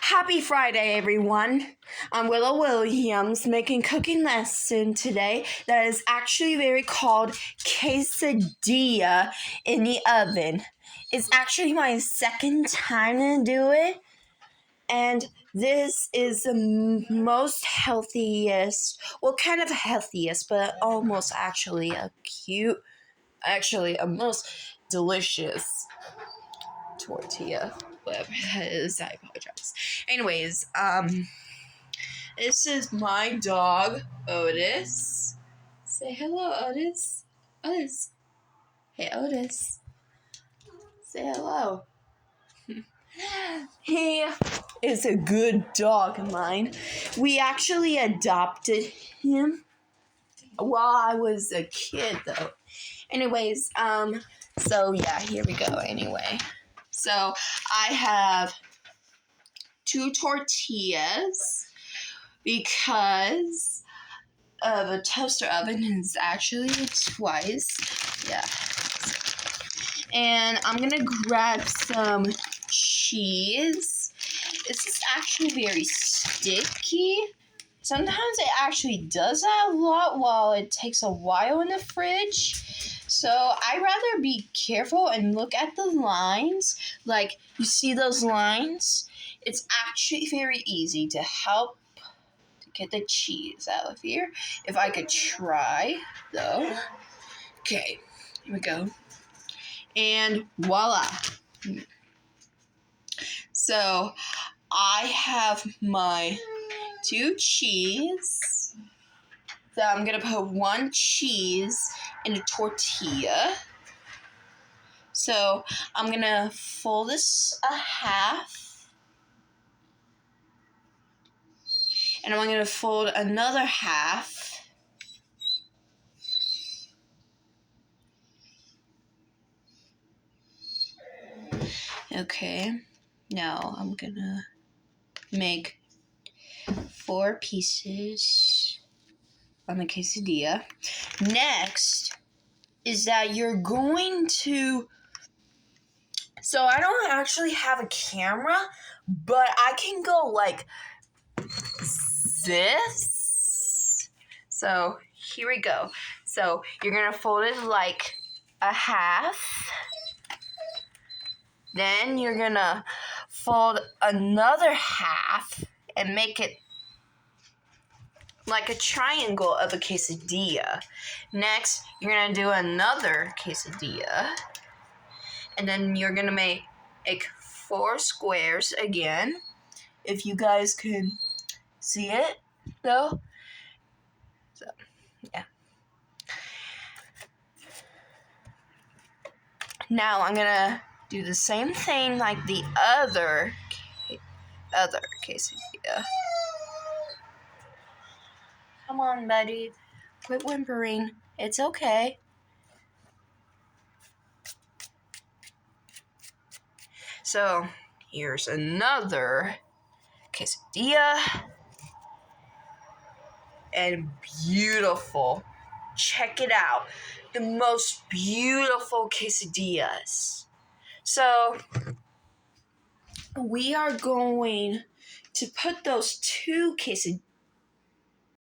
Happy Friday, everyone. I'm Willow Williams making cooking lesson today that is actually very called quesidilla in the oven. It's actually my second time to do it, and this is the most healthiest, well, kind of healthiest, but almost actually a most delicious tortilla, whatever that is. I apologize. Anyways, this is my dog, Otis. Say hello, Otis. Otis. Hey, Otis. Say hello. He is a good dog of mine. We actually adopted him while I was a kid, though. Anyways, so yeah, here we go anyway. So I have 2 tortillas because the toaster oven is actually twice. Yeah. And I'm gonna grab some cheese. This is actually very sticky. Sometimes it actually does that a lot while it takes a while in the fridge. So I'd rather be careful and look at the lines. Like, you see those lines? It's actually very easy to help to get the cheese out of here. If I could try, though. Okay, here we go. And voila. So I have my 2 cheese. So I'm going to put 1 cheese in a tortilla. So I'm going to fold this a half. And I'm going to fold another half. Okay. Now I'm going to make 4 pieces on the quesadilla. Next is that you're going to, so I don't actually have a camera, but I can go like this. So here we go. So you're going to fold it like a half. Then you're going to fold another half and make it like a triangle of a quesadilla. Next, you're going to do another quesadilla. And then you're going to make 4 squares again. If you guys can see it, though. So, yeah. Now I'm going to do the same thing like the other quesadilla. Come on, buddy. Quit whimpering. It's okay. So, here's another quesadilla. And beautiful. Check it out. The most beautiful quesadillas. So, we are going to put those 2 quesadillas